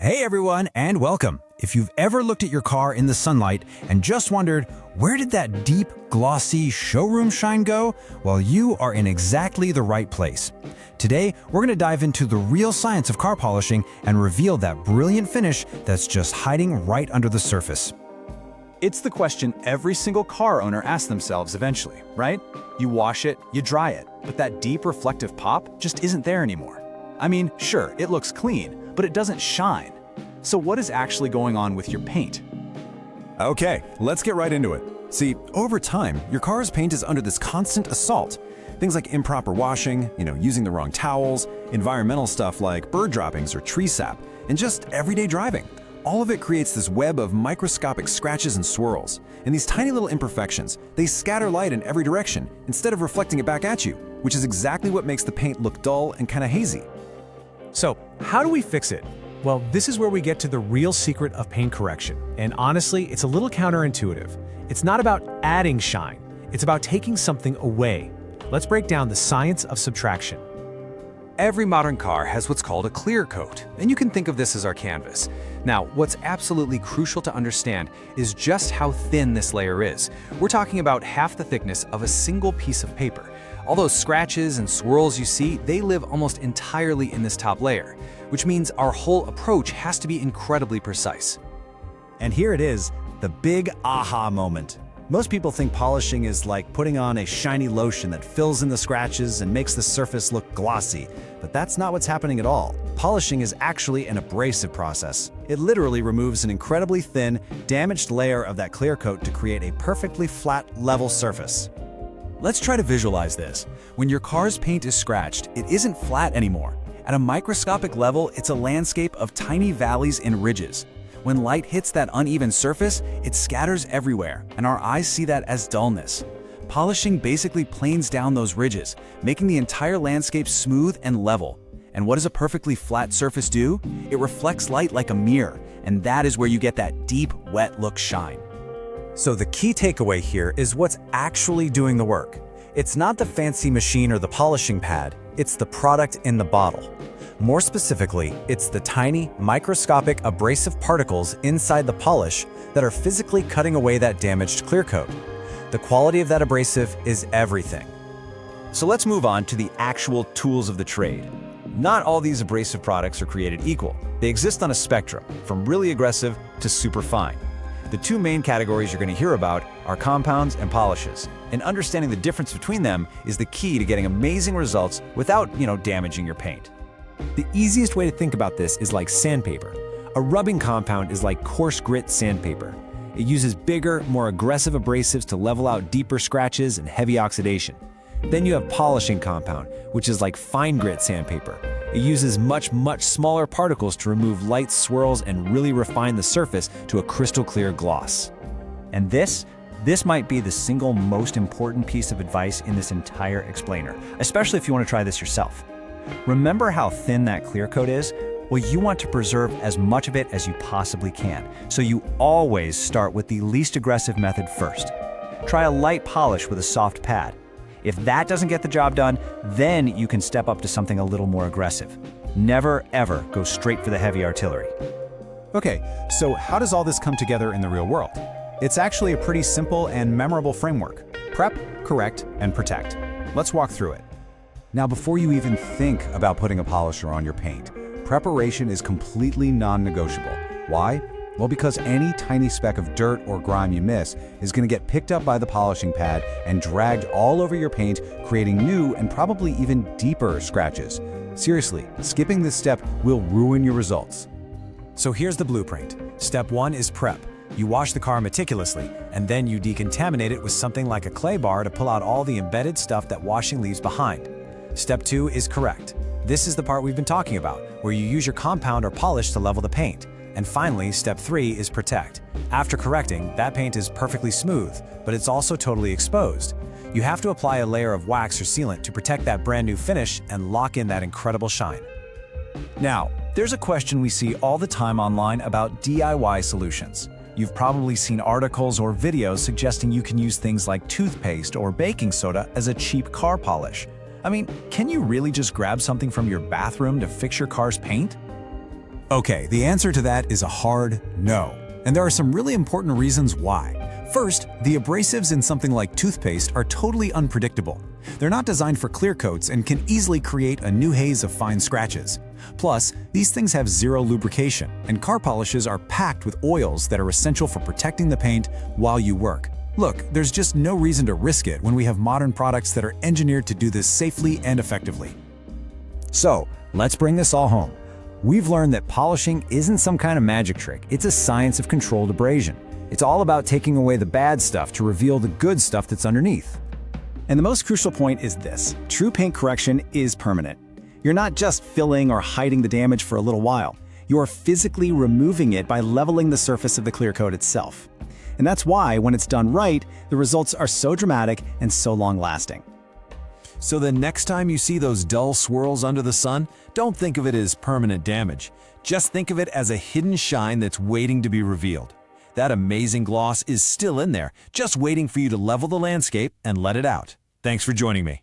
Hey everyone, and welcome. If you've ever looked at your car in the sunlight and just wondered, where did that deep, glossy showroom shine go? Well, you are in exactly the right place. Today, we're going to dive into the real science of car polishing and reveal that brilliant finish that's just hiding right under the surface. It's the question every single car owner asks themselves eventually, right? You wash it, you dry it, but that deep reflective pop just isn't there anymore. I mean, sure, it looks clean, but it doesn't shine. So what is actually going on with your paint? Okay, let's get right into it. See, over time, your car's paint is under this constant assault. Things like improper washing, using the wrong towels, environmental stuff like bird droppings or tree sap, and just everyday driving. All of it creates this web of microscopic scratches and swirls. And these tiny little imperfections, they scatter light in every direction instead of reflecting it back at you, which is exactly what makes the paint look dull and kind of hazy. So, how do we fix it? Well, this is where we get to the real secret of paint correction. And honestly, it's a little counterintuitive. It's not about adding shine, it's about taking something away. Let's break down the science of subtraction. Every modern car has what's called a clear coat, and you can think of this as our canvas. Now, what's absolutely crucial to understand is just how thin this layer is. We're talking about half the thickness of a single piece of paper. All those scratches and swirls you see, they live almost entirely in this top layer, which means our whole approach has to be incredibly precise. And here it is, the big aha moment. Most people think polishing is like putting on a shiny lotion that fills in the scratches and makes the surface look glossy, but that's not what's happening at all. Polishing is actually an abrasive process. It literally removes an incredibly thin, damaged layer of that clear coat to create a perfectly flat, level surface. Let's try to visualize this. When your car's paint is scratched, it isn't flat anymore. At a microscopic level, it's a landscape of tiny valleys and ridges. When light hits that uneven surface, it scatters everywhere, and our eyes see that as dullness. Polishing basically planes down those ridges, making the entire landscape smooth and level. And what does a perfectly flat surface do? It reflects light like a mirror, and that is where you get that deep, wet look shine. So the key takeaway here is what's actually doing the work. It's not the fancy machine or the polishing pad, it's the product in the bottle. More specifically, it's the tiny, microscopic abrasive particles inside the polish that are physically cutting away that damaged clear coat. The quality of that abrasive is everything. So let's move on to the actual tools of the trade. Not all these abrasive products are created equal. They exist on a spectrum, from really aggressive to super fine. The two main categories you're going to hear about are compounds and polishes, and understanding the difference between them is the key to getting amazing results without, damaging your paint. The easiest way to think about this is like sandpaper. A rubbing compound is like coarse grit sandpaper. It uses bigger, more aggressive abrasives to level out deeper scratches and heavy oxidation. Then you have polishing compound, which is like fine grit sandpaper. It uses much smaller particles to remove light swirls and really refine the surface to a crystal clear gloss. And this might be the single most important piece of advice in this entire explainer, especially if you want to try this yourself. Remember how thin that clear coat is? Well, you want to preserve as much of it as you possibly can, so you always start with the least aggressive method first. Try a light polish with a soft pad. If that doesn't get the job done, then you can step up to something a little more aggressive. Never, ever go straight for the heavy artillery. Okay, so how does all this come together in the real world? It's actually a pretty simple and memorable framework. Prep, correct, and protect. Let's walk through it. Now, before you even think about putting a polisher on your paint, preparation is completely non-negotiable. Why? Well, because any tiny speck of dirt or grime you miss is going to get picked up by the polishing pad and dragged all over your paint, creating new and probably even deeper scratches. Seriously, skipping this step will ruin your results. So here's the blueprint. Step 1 is prep. You wash the car meticulously, and then you decontaminate it with something like a clay bar to pull out all the embedded stuff that washing leaves behind. Step 2 is correct. This is the part we've been talking about, where you use your compound or polish to level the paint. And finally, step 3 is protect. After correcting, that paint is perfectly smooth, but it's also totally exposed. You have to apply a layer of wax or sealant to protect that brand new finish and lock in that incredible shine. Now, there's a question we see all the time online about DIY solutions. You've probably seen articles or videos suggesting you can use things like toothpaste or baking soda as a cheap car polish. I mean, can you really just grab something from your bathroom to fix your car's paint? Okay, the answer to that is a hard no. And there are some really important reasons why. First, the abrasives in something like toothpaste are totally unpredictable. They're not designed for clear coats and can easily create a new haze of fine scratches. Plus, these things have zero lubrication, and car polishes are packed with oils that are essential for protecting the paint while you work. Look, there's just no reason to risk it when we have modern products that are engineered to do this safely and effectively. So, let's bring this all home. We've learned that polishing isn't some kind of magic trick. It's a science of controlled abrasion. It's all about taking away the bad stuff to reveal the good stuff that's underneath. And the most crucial point is this: true paint correction is permanent. You're not just filling or hiding the damage for a little while. You're physically removing it by leveling the surface of the clear coat itself. And that's why, when it's done right, the results are so dramatic and so long-lasting. So the next time you see those dull swirls under the sun, don't think of it as permanent damage. Just think of it as a hidden shine that's waiting to be revealed. That amazing gloss is still in there, just waiting for you to level the landscape and let it out. Thanks for joining me.